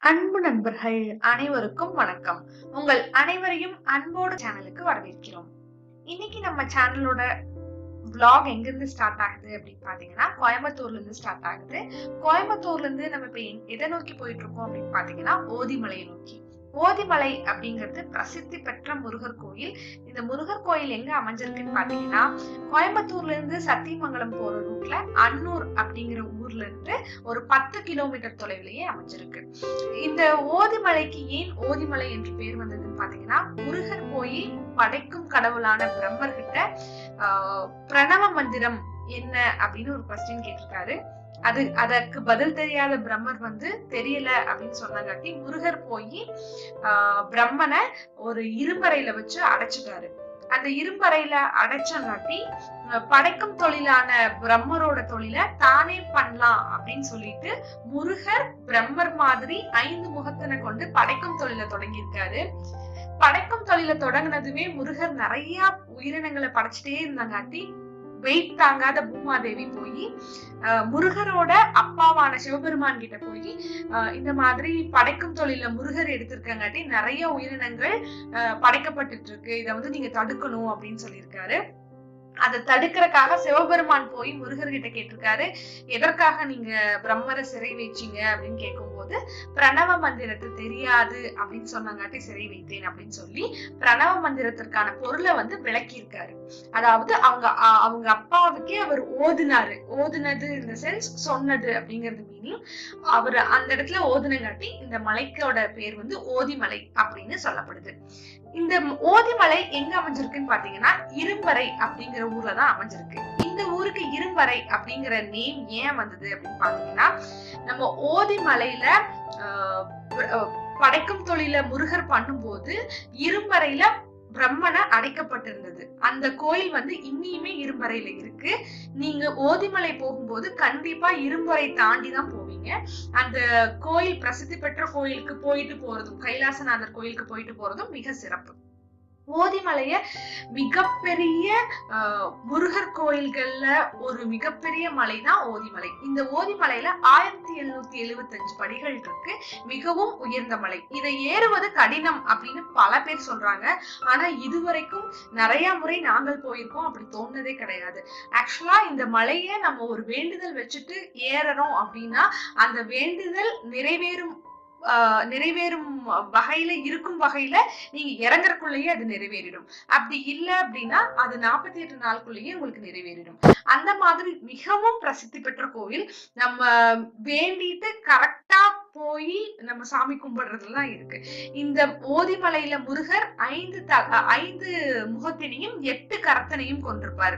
அன்பு நண்பர்கள் அனைவருக்கும் வணக்கம். உங்கள் அனைவரையும் அன்போடு சேனலுக்கு வரவேற்கிறோம். இன்னைக்கு நம்ம சேனலோட vlog எங்கிருந்து ஸ்டார்ட் ஆகுது அப்படின்னு பாத்தீங்கன்னா, கோயம்புத்தூர்ல இருந்து ஸ்டார்ட் ஆகுது. கோயம்புத்தூர்ல இருந்து நம்ம இப்ப எதை நோக்கி போயிட்டு இருக்கோம் அப்படின்னு பாத்தீங்கன்னா, ஓதிமலையை நோக்கி. ஓதிமலை அப்படிங்கிறது பிரசித்தி பெற்ற முருகர் கோயில். இந்த முருகர் கோயில் எங்க அமைஞ்சிருக்குன்னு பாத்தீங்கன்னா, கோயம்புத்தூர்ல இருந்து சத்தியமங்கலம் போற ரூட்ல அன்னூர் அப்படிங்கிற ஊர்ல இருந்து ஒரு 10 கிலோமீட்டர் தொலைவிலேயே அமைஞ்சிருக்கு. இந்த ஓதிமலைக்கு ஏன் ஓதிமலை என்று பேர் வந்ததுன்னு பாத்தீங்கன்னா, முருகர் கோயில் படைக்கும் கடவுளான பிரம்மர் கிட்ட பிரணவ மந்திரம் என்ன அப்படின்னு ஒரு கொஸ்டின் கேட்டிருக்காரு. அதற்கு பதில் தெரியாத பிரம்மர் தெரியல அப்படின்னு சொன்னங்காட்டி முருகர் போய் பிரம்மனை ஒரு இரும்பறையில வச்சு அடைச்சிட்டாரு. அந்த இரும்பறையில அடைச்சங்காட்டி படைக்கும் தொழிலான பிரம்மரோட தொழிலை தானே பண்ணலாம் அப்படின்னு சொல்லிட்டு முருகர் பிரம்மர் மாதிரி 5 முகத்தினை கொண்டு படைக்கும் தொழிலை தொடங்கியிருக்காரு. படைக்கும் தொழிலை தொடங்கினதுமே முருகர் நிறைய உயிரினங்களை படைச்சிட்டே இருந்தாங்காட்டி வெயிட் தாங்காத பூமாதேவி போய் முருகரோட அப்பாவான சிவபெருமான் கிட்ட போய் இந்த மாதிரி படைக்கும் தொழில முருகர் எடுத்திருக்கங்காட்டி நிறைய உயிரினங்கள் படைக்கப்பட்டு இருக்கு, இதை நீங்க தடுக்கணும் அப்படின்னு சொல்லியிருக்காரு. அதை தடுக்கிறதுக்காக சிவபெருமான் போய் முருகர்கிட்ட கேட்டிருக்காரு, எதற்காக நீங்க பிரம்மரை சிறை வைச்சீங்க அப்படின்னு கேட்கும்போது, பிரணவ மந்திரத்தை தெரியாது அப்படின்னு சொன்னங்காட்டி சிறை வைத்தேன் அப்படின்னு சொல்லி பிரணவ மந்திரத்திற்கான பொருளை விளக்கி இருக்காரு. அதாவது அவங்க அப்பாவுக்கே அவர் ஓதுனது இந்த சென்ஸ் சொன்னது அப்படிங்கிறது மீனிங். அவர் அந்த இடத்துல ஓதுனங்காட்டி இந்த மலைக்கோட பேர் ஓதிமலை அப்படின்னு சொல்லப்படுது. இந்த ஓதிமலை எங்க அமைஞ்சிருக்குன்னு பாத்தீங்கன்னா, இரும்பறை அப்படிங்கிற ஊர்லதான் அமைஞ்சிருக்கு. இந்த ஊருக்கு இரும்பறை அப்படிங்கிற நேம் ஏன் வந்தது அப்படின்னு பாத்தீங்கன்னா, நம்ம ஓதிமலையில படைக்கும் தொழில முருகர் பண்ணும்போது இரும்பறையில பிரம்மனை அடைக்கப்பட்டிருந்தது. அந்த கோயில் இன்னியுமே இரும்பறையில இருக்கு. நீங்க ஓதிமலை போகும்போது கண்டிப்பா இரும்பறை தாண்டிதான் போவீங்க. அந்த கோயில் பிரசித்தி பெற்ற கோயிலுக்கு போயிட்டு போறதும், கைலாசநாதர் கோயிலுக்கு போயிட்டு போறதும் மிக சிறப்பு. ஓதிமலைய மிகப்பெரிய முருகர் கோயில்கள்ல ஒரு மிகப்பெரிய மலைதான் ஓதிமலை. இந்த ஓதிமலையில 1775 படிகள் இருக்கு. மிகவும் உயர்ந்த மலை. இதை ஏறுவது கடினம் அப்படின்னு பல பேர் சொல்றாங்க. ஆனா இதுவரைக்கும் நிறைய முறை நாங்கள் போயிருக்கோம், அப்படி தோணுனதே கிடையாது. ஆக்சுவலா இந்த மலைய நம்ம ஒரு வேண்டுதல் வச்சுட்டு ஏறறோம் அப்படின்னா அந்த வேண்டுதல் நிறைவேறும் வகையில இருக்கும் வகையில நீங்க இறங்குறக்குள்ளேயே அது நிறைவேறிடும். அப்படி இல்லை அப்படின்னா அது 48 நாளுக்குள்ளேயே உங்களுக்கு நிறைவேறிடும். அந்த மாதிரி மிகவும் பிரசித்தி பெற்ற கோயில். நம்ம வேண்டிட்டு கரெக்டா போய் நம்ம சாமி கும்பிடுறதுலாம் இருக்கு. இந்த ஓதிமலையில முருகர் 5 முகத்தினையும் 8 கரத்தனையும் கொண்டிருப்பாரு.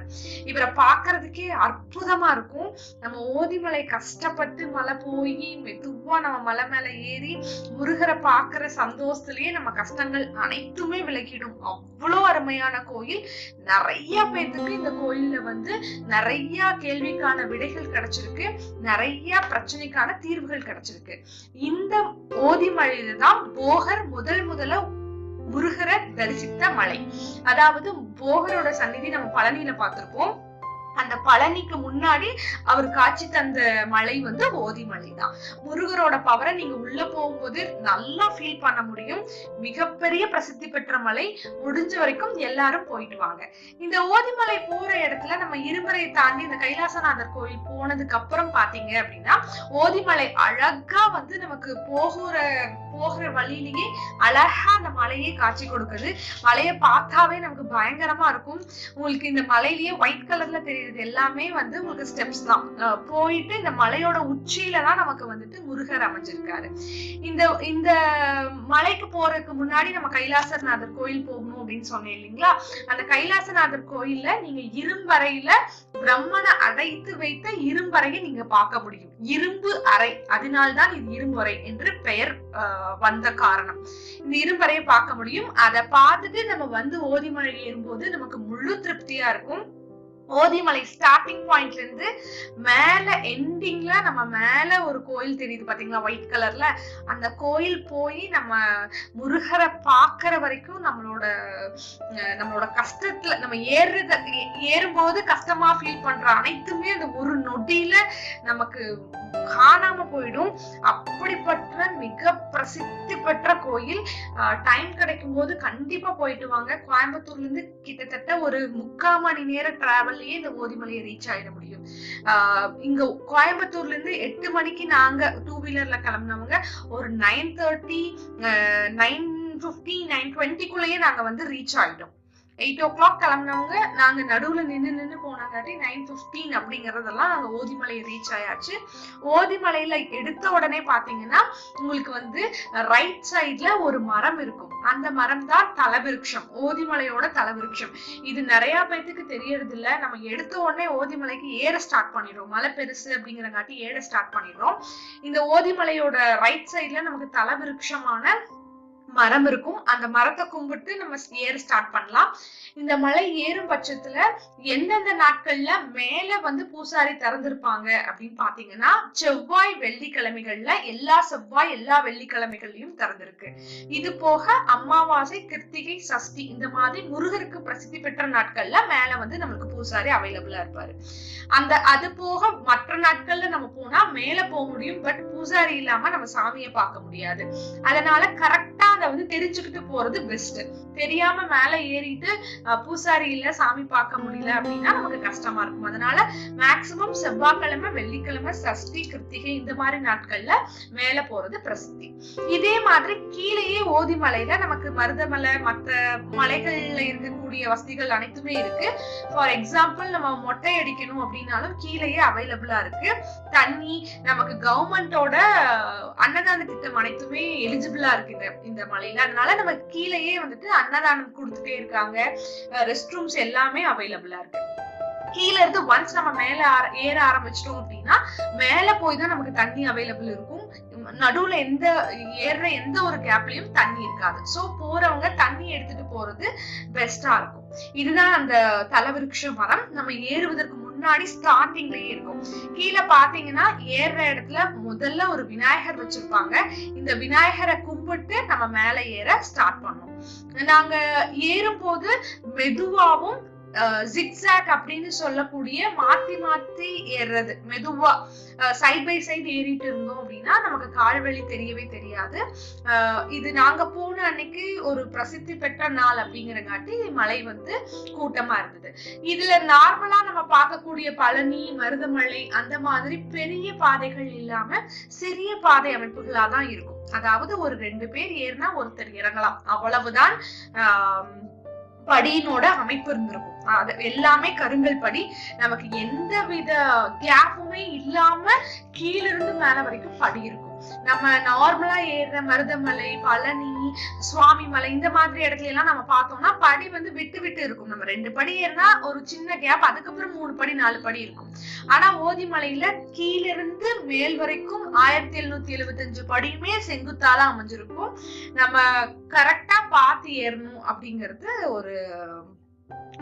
இவரை பாக்குறதுக்கே அற்புதமா இருக்கும். நம்ம ஓதிமலை கஷ்டப்பட்டு மலை போய் மெதுவா நம்ம மலை மேல ஏறி முருகரை பாக்குற சந்தோஷத்திலேயே நம்ம கஷ்டங்கள் அனைத்துமே விலகிடும். அவ்வளவு அருமையான கோயில். நிறைய பேத்துக்கு இந்த கோயில்ல நிறைய கேள்விக்கான விடைகள் கிடைச்சிருக்கு, நிறைய பிரச்சனைக்கான தீர்வுகள் கிடைச்சிருக்கு. இந்த ஓதிமலையில தான் போகர் முதல்ல முருகரை தரிசித்த மலை. அதாவது போகரோட சந்நிதி நம்ம பழனியில பார்த்திருப்போம். அந்த பழனிக்கு முன்னாடி அவர் காட்சி தந்த மலை ஓதிமலை தான். முருகரோட பவரை நீங்க உள்ள போகும்போது நல்லா ஃபீல் பண்ண முடியும். மிகப்பெரிய பிரசித்தி பெற்ற மலை. முடிஞ்ச வரைக்கும் எல்லாரும் போயிட்டு வாங்க. இந்த ஓதிமலை போற இடத்துல நம்ம இரும்பறை தாண்டி இந்த கைலாசநாதர் கோயில் போனதுக்கு அப்புறம் பாத்தீங்க அப்படின்னா, ஓதிமலை அழகா நமக்கு போகிற வழியிலேயே அழகா அந்த மலையே காட்சி கொடுக்குது. மலையை பார்த்தாவே நமக்கு பயங்கரமா இருக்கும். உங்களுக்கு இந்த மலையிலேயே ஒயிட் கலர்ல தெரியுது எல்லாமே உங்களுக்கு ஸ்டெப்ஸ் தான். போயிட்டு இந்த மலையோட உச்சியில தான் நமக்கு முருகர் அமைஞ்சிருக்காரு. இந்த மலைக்கு போறதுக்கு முன்னாடி நம்ம கைலாசநாதர் கோயில் போகணும் அப்படின்னு சொன்னேன் இல்லைங்களா? அந்த கைலாசநாதர் கோயில்ல நீங்க இரும்பறையில பிரம்மனை அடைத்து வைத்த இரும்பறையை நீங்க பார்க்க முடியும். இரும்பு அறை, அதனால்தான் இது இரும்பறை என்று பெயர் வந்த காரணம். இந்த இரும்பறையை பார்க்க முடியும். அதை பார்த்துட்டு நம்ம ஓதிமலை ஏறும்போது நமக்கு முழு திருப்தியா இருக்கும். ஓதிமலை ஸ்டார்டிங் பாயிண்ட்ல இருந்து மேல எண்டிங்ல நம்ம மேல ஒரு கோயில் தெரியுது பாத்தீங்களா, ஒயிட் கலர்ல. அந்த கோயில் போய் நம்ம முருகரை பாக்குற வரைக்கும் நம்மளோட கஷ்டத்துல நம்ம ஏறும்போது கஷ்டமா ஃபீல் பண்ற அனைத்துமே அந்த ஒரு நொடியில நமக்கு காணாம போயிடும். அப்படிப்பட்ட மிக பிரசித்தி பெற்ற கோயில். டைம் கிடைக்கும் போது கண்டிப்பா போயிட்டு வாங்க. கோயம்புத்தூர்ல இருந்து கிட்டத்தட்ட ஒரு 3/4 மணி நேர டிராவல்லயே இந்த ஓதிமலையை ரீச் ஆயிட முடியும். இங்க கோயம்புத்தூர்ல இருந்து 8 மணிக்கு நாங்க 2 வீலர்ல கிளம்பினவங்க ஒரு 9:30 9:50 9:20 நாங்க வந்து ரீச் ஆயிட்டோம். 8 o'clock கிளம்பினவங்க நாங்க நடுவுல நின்னு போனாங்காட்டி 9:15 அப்படிங்கறதெல்லாம் நாங்க ஓதிமலையை ரீச் ஆயாச்சு. ஓதிமலையில எடுத்த உடனே பாத்தீங்கன்னா உங்களுக்கு வந்து ரைட் சைட்ல ஒரு மரம் இருக்கும். அந்த மரம் தான் தலவிருட்சம், ஓதிமலையோட தலவிருட்சம். இது நிறைய பேத்துக்கு தெரியறது இல்ல. நம்ம எடுத்த உடனே ஓதிமலைக்கு ஏற ஸ்டார்ட் பண்ணிடுறோம். மலை பெருசு அப்படிங்கறங்காட்டி ஏற ஸ்டார்ட் பண்ணிடுறோம். இந்த ஓதிமலையோட ரைட் சைட்ல நமக்கு தலவிருட்சமான மரம் இருக்கும். அந்த மரத்தை கும்பிட்டு நம்ம ஏற ஸ்டார்ட் பண்ணலாம். இந்த மலை ஏறும் பட்சத்துல எந்தெந்த நாட்கள்ல மேல வந்து பூசாரி திறந்திருப்பாங்க அப்படின்னு பாத்தீங்கன்னா செவ்வாய் வெள்ளிக்கிழமைகள்ல, எல்லா செவ்வாய் எல்லா வெள்ளிக்கிழமைகள்லயும் திறந்திருக்கு. இது போக அமாவாசை, கிருத்திகை, சஷ்டி இந்த மாதிரி முருகருக்கு பிரசித்தி பெற்ற நாட்கள்ல மேல வந்து நமக்கு பூசாரி அவைலபிளா இருப்பாரு. அது போக மற்ற நாட்கள்ல நம்ம போனா மேல போக முடியும். பட் பூசாரி இல்லாம நம்ம சாமியை பார்க்க முடியாது. அதனால கரெக்டா அதை வந்து தெரிஞ்சுக்கிட்டு போறது பெஸ்ட். தெரியாம மேல ஏறிட்டு பூசாரி இல்ல சாமி பார்க்க முடியல அப்படின்னா நமக்கு கஷ்டமா இருக்கும். அதனால மேக்சிமம் செவ்வாய்க்கிழமை, வெள்ளிக்கிழமை, சஷ்டி, கிருத்திகை இந்த மாதிரி நாட்கள்ல மேல போறது பிரசித்தி. இதே மாதிரி கீழேயே ஓதிமலையில நமக்கு மருதமலை, மற்ற மலைகள்ல இருக்கக்கூடிய வசதிகள் அனைத்துமே இருக்கு. ஃபார் எக்ஸாம்பிள் நம்ம மொட்டை அடிக்கணும் அப்படின்னாலும் கீழேயே அவைலபிளா இருக்கு. தண்ணி நமக்கு கவர்மெண்டோட அன்னதான திட்டம் அனைத்துமே எலிஜிபிளா இருக்கு இந்த மலையில. அதனால நம்ம கீழேயே வந்துட்டு அன்னதானம் கொடுத்துட்டே இருக்காங்க. ரெஸ்ட் ரூம்ஸ் எல்லாமே அவைலபிளா இருக்கு. கீழ இருந்து ஒன்ஸ் நம்ம மேல ஏற ஆரம்பிச்சிட்டோம் அப்படின்னா மேல போய் தான் நமக்கு தண்ணி அவைலபிள் இருக்கும். நடுவுல ஏறுற எந்த ஒரு கேப்லயும் தண்ணி இருக்காது. சோ போறவங்க தண்ணி எடுத்துட்டு போறது பெஸ்டா இருக்கும். இதுதான் அந்த தலவிருட்ச மரம். நம்ம ஏறுவதற்கு முன்னாடி ஸ்டார்டிங்லயே இருக்கும். கீழே பாத்தீங்கன்னா ஏறுற இடத்துல முதல்ல ஒரு விநாயகர் வச்சிருப்பாங்க. இந்த விநாயகரை கும்பிட்டு நம்ம மேல ஏற ஸ்டார்ட் பண்ணோம். நாங்க ஏறும் போது மெதுவாவும் ஜிக்ஸாக் அப்படின்னு சொல்லக்கூடிய மாத்தி மாத்தி ஏறுறது, மெதுவா சைட் பை சைட் ஏறிட்டு இருந்தோம் அப்படின்னா நமக்கு கால்வெளி தெரியவே தெரியாது. இது நாங்க போன அன்னைக்கு ஒரு பிரசித்தி பெற்ற நாள் அப்படிங்கறங்காட்டி மலை வந்து கூட்டமா இருந்தது. இதுல நார்மலா நம்ம பார்க்கக்கூடிய பழனி, மருதமலை அந்த மாதிரி பெரிய பாதைகள் இல்லாம சிறிய பாதை அமைப்புகளா தான் இருக்கும். அதாவது ஒரு 2 பேர் ஏறினா ஒருத்தர் இறங்கலாம், அவ்வளவுதான் படியினோட அமைப்பு இருந்திருக்கும். அது எல்லாமே கருங்கல் படி. நமக்கு எந்த வித கேப்புமே இல்லாம கீழ இருந்து மேல வரைக்கும் படி இருக்கும். நம்ம நார்மலா ஏறுற மருதமலை, பழனி, சுவாமி மலை இந்த மாதிரி இடத்துல எல்லாம் நம்ம பார்த்தோம்னா படி வந்து விட்டு விட்டு இருக்கும். நம்ம 2 படி ஏறினா ஒரு சின்ன கேப், அதுக்கப்புறம் 3 படி 4 படி இருக்கும். ஆனா ஓதிமலையில கீழ இருந்து மேல் வரைக்கும் 1775 படியுமே செங்குத்தால அமைஞ்சிருக்கும். நம்ம கரெக்டா பார்த்து ஏறணும் அப்படிங்கிறது ஒரு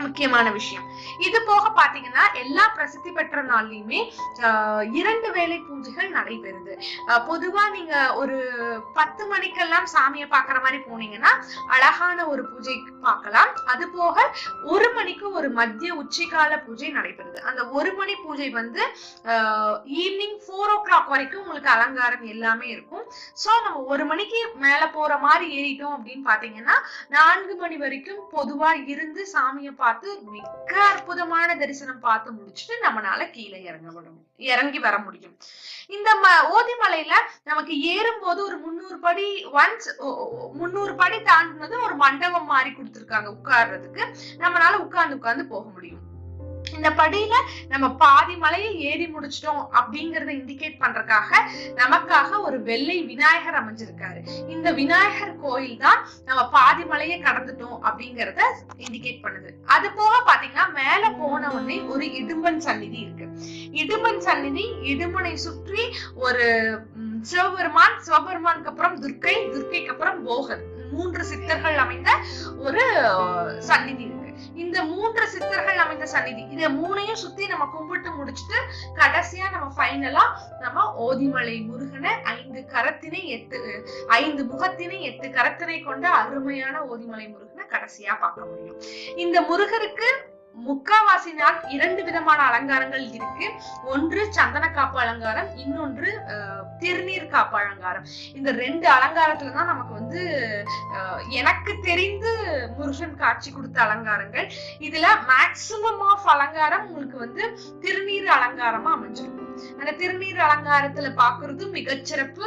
முக்கியமான விஷயம். இது போக பாத்தீங்கன்னா எல்லா பிரசித்தி பெற்ற நாள்லயுமே 2 வேளை பூஜைகள் நடைபெறுது. பொதுவா நீங்க ஒரு 10 மணிக்கெல்லாம் சாமியை பாக்குற மாதிரி போனீங்கன்னா அழகான ஒரு பூஜை பார்க்கலாம். அது போக 1 மணிக்கு ஒரு மத்திய உச்சிகால பூஜை நடைபெறுது. அந்த 1 மணி பூஜை வந்து ஈவினிங் 4 o'clock வரைக்கும் உங்களுக்கு அலங்காரம் எல்லாமே இருக்கும். சோ நம்ம 1 மணிக்கு மேல போற மாதிரி ஏறிட்டோம் அப்படின்னு பாத்தீங்கன்னா 4 மணி வரைக்கும் பொதுவா இருந்து சாமியை பார்த்து மிக அற்புதமான தரிசனம் பார்த்து முடிச்சுட்டு நம்மளால கீழே இறங்கி வர முடியும். இந்த ஓதிமலையில நமக்கு ஏறும் போது ஒரு 300 படி, ஒன்ஸ் 300 படி தாண்டினது ஒரு மண்டபம் மாதிரி கொடுத்திருக்காங்க உட்கார்றதுக்கு. நம்மளால உட்கார்ந்து போக முடியும். இந்த படியில நம்ம பாதி மலையை ஏறி முடிச்சிட்டோம் அப்படிங்கறத இண்டிகேட் பண்றதுக்காக நமக்காக ஒரு வெள்ளை விநாயகர் அமைஞ்சிருக்காரு. இந்த விநாயகர் கோயில் தான் நம்ம பாதி மலையை கடந்துட்டோம் அப்படிங்கறத இண்டிகேட் பண்ணுது. அது போக பாத்தீங்கன்னா மேல போன உடனே ஒரு இடும்பன் சந்நிதி இருக்கு. இடும்பன் சந்நிதி, இடும்பனை சுற்றி ஒரு சிவபெருமானுக்கு அப்புறம் துர்க்கை, துர்க்கைக்கு அப்புறம் போகர், 3 சித்தர்கள் அமைந்த ஒரு சந்நிதி இருக்கு. இந்த 3 சித்தர்கள் அமைந்த சந்நிதி, இத 3ஐயும் சுத்தி நம்ம கும்பிட்டு முடிச்சுட்டு கடைசியா நம்ம ஃபைனலா நம்ம ஓதிமலை முருகனை 5 கரத்தினை 5 முகத்தினை 8 கரத்தினை கொண்ட அருமையான ஓதிமலை முருகனை கடைசியா பார்க்க முடியும். இந்த முருகருக்கு முக்காவாசி நாள் 2 விதமான அலங்காரங்கள் இருக்கு. ஒன்று சந்தன காப்பு அலங்காரம், இன்னொன்று திருநீர் காப்பு அலங்காரம். இந்த 2 அலங்காரத்துலதான் நமக்கு வந்து எனக்கு தெரிந்து முருகன் காட்சி கொடுத்த அலங்காரங்கள். இதுல மேக்சிமம் ஆஃப் அலங்காரம் உங்களுக்கு வந்து திருநீர் அலங்காரமா அமைஞ்சிருக்கும். அந்த திருநீர் அலங்காரத்துல பாக்குறது மிகச்சிறப்பு,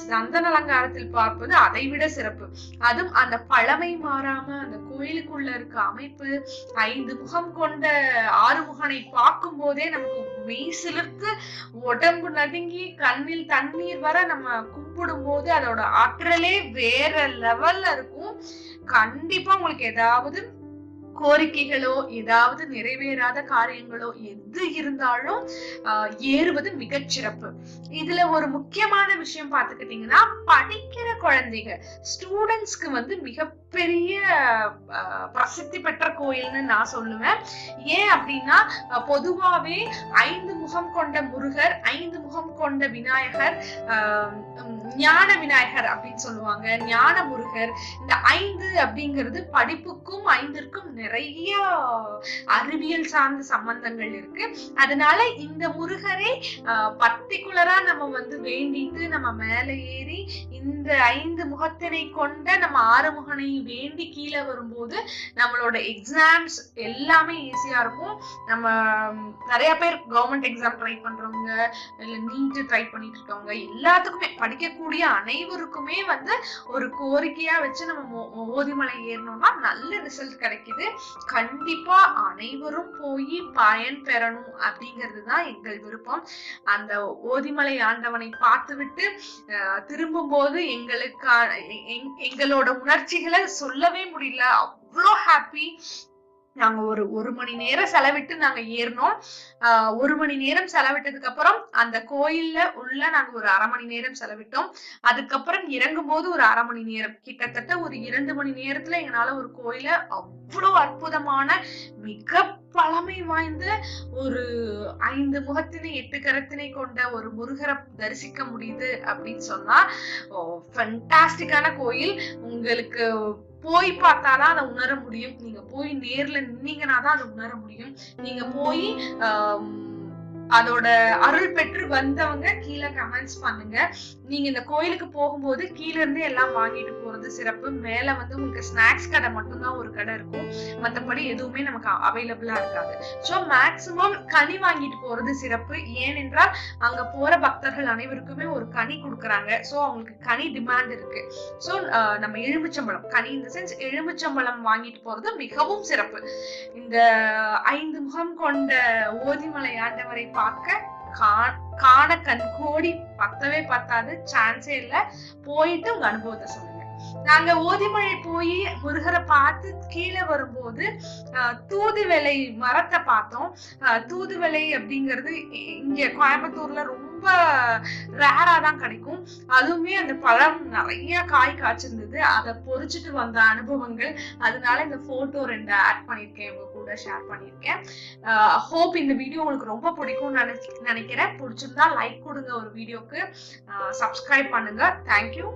சந்தன அலங்காரத்தில் பார்ப்பது அதை விட சிறப்பு. அதுவும் அந்த பழமை மாறாம அந்த கோயிலுக்குள்ள இருக்க அமைப்பு, 5 முகம் கொண்ட ஆறுமுகனை பார்க்கும் போதே நமக்கு மெய் சிலிர்த்து உடம்பு நடுங்கி கண்ணில் தண்ணீர் வர நம்ம கும்பிடும் போது அதோட ஆற்றலே வேற லெவல்ல இருக்கும். கண்டிப்பா உங்களுக்கு ஏதாவது கோரிக்கைகளோ ஏதாவது நிறைவேறாத காரியங்களோ எது இருந்தாலும் ஏறுவது மிகச்சிறப்பு. இதுல ஒரு முக்கியமான விஷயம் பார்த்துக்கிட்டீங்கன்னா, படிக்கிற குழந்தைங்க ஸ்டூடெண்ட்ஸ்க்கு வந்து மிகப்பெரிய பிரசித்தி பெற்ற கோயில்னு நான் சொல்லுவேன். ஏன் அப்படின்னா, பொதுவாவே 5 முகம் கொண்ட முருகர், 5 முகம் கொண்ட விநாயகர், ஞான விநாயகர் அப்படின்னு சொல்லுவாங்க, ஞான முருகர். இந்த 5 அப்படிங்கிறது படிப்புக்கும் 5ற்கும் நிறைய அறிவியல் சார்ந்த சம்பந்தங்கள் இருக்கு. அதனால இந்த முருகரை பர்டிகுலரா நம்ம வந்து வேண்டிட்டு நம்ம மேல ஏறி இந்த 5 முகத்தினை கொண்ட நம்ம ஆறுமுகனை வேண்டி கீழே வரும்போது நம்மளோட எக்ஸாம்ஸ் எல்லாமே ஈஸியா இருக்கும். நம்ம நிறைய பேர் கவர்மெண்ட் எக்ஸாம் ட்ரை பண்றவங்க, இல்ல நீட் ட்ரை பண்ணிட்டு இருக்கவங்க, எல்லாத்துக்குமே படிக்கக்கூடிய அனைவருக்குமே வந்து ஒரு கோரிக்கையா வச்சு நம்ம ஓதிமலை ஏறணும்னா நல்ல ரிசல்ட் கிடைக்குது. கண்டிப்பா அனைவரும் போய் பயன் பெறணும் அப்படிங்கிறதுதான் எங்கள் விருப்பம். அந்த ஓதிமலை ஆண்டவனை பார்த்து விட்டு திரும்பும் போது எங்களோட உணர்ச்சிகளை சொல்லவே முடியல. அவ்வளோ ஹாப்பி. நாங்க ஒரு மணி நேரம் செலவிட்டு நாங்க ஏறினோம். 1 மணி நேரம் செலவிட்டதுக்கு அப்புறம் அந்த கோயில்ல உள்ள நாங்க ஒரு 1/2 மணி நேரம் செலவிட்டோம். அதுக்கப்புறம் இறங்கும் போது ஒரு 1/2 மணி நேரம், கிட்டத்தட்ட ஒரு 2 மணி நேரத்துல எங்களால ஒரு கோயில அவ்வளவு அற்புதமான மிக பழமை வாய்ந்த ஒரு 5 முகத்தினை 8 கரத்தினை கொண்ட ஒரு முருகரை தரிசிக்க முடியுது அப்படின்னு சொன்னா ஃபென்டாஸ்டிக்கான கோயில். உங்களுக்கு போய் பார்த்தாதான் அதை உணர முடியும். நீங்க போய் நேர்ல நின்னீங்கன்னா தான் அதை உணர முடியும். நீங்க போய் அதோட அருள் பெற்று வந்தவங்க கீழே கமெண்ட்ஸ் பண்ணுங்க. நீங்க இந்த கோயிலுக்கு போகும்போது கீழ இருந்து எல்லாம் வாங்கிட்டு போறது சிறப்பு. மேல வந்து உங்களுக்கு ஸ்நாக்ஸ் கடை மட்டும்தான் ஒரு கடை இருக்கும், மத்தபடி எதுவுமே நமக்கு அவைலபிளா இருக்காது. சோ மேக்சிமம் கனி வாங்கிட்டு போறது சிறப்பு. ஏனென்றால் அங்க போற பக்தர்கள் அனைவருக்குமே ஒரு கனி கொடுக்குறாங்க. சோ அவங்களுக்கு கனி டிமாண்ட் இருக்கு. சோ நம்ம எலுமிச்சம்பழம், கனி இந்த சென்ஸ் எலுமிச்சம்பழம் வாங்கிட்டு போறது மிகவும் சிறப்பு. இந்த 5 முகம் கொண்ட ஓதிமலை ஆண்டவரை பார்க்க காண கண் கோடி பத்தவே பத்தாது, சான்ஸே இல்ல. போயிட்டு உங்க அனுபவத்தை சொல்லுங்க. நாங்க ஓதிமலை போய் முருகரை பார்த்து கீழே வரும்போது தூதுவளை மரத்தை பார்த்தோம். தூதுவளை அப்படிங்கிறது இங்க கோயம்புத்தூர்ல ரொம்ப ரேரா தான் கிடைக்கும். அதுவுமே அந்த பழம் நிறைய காய் காய்ச்சிருந்தது. அதை பொறிச்சிட்டு வந்த அனுபவங்கள். அதனால இந்த போட்டோ 2 ஆட் பண்ணிருக்கேன், உங்க கூட ஷேர் பண்ணிருக்கேன். ஹோப் இந்த வீடியோ உங்களுக்கு ரொம்ப பிடிக்கும்னு நினைக்கிறேன். பிடிச்சிருந்தா லைக் கொடுங்க, ஒரு வீடியோக்கு சப்ஸ்கிரைப் பண்ணுங்க. தேங்க்யூ.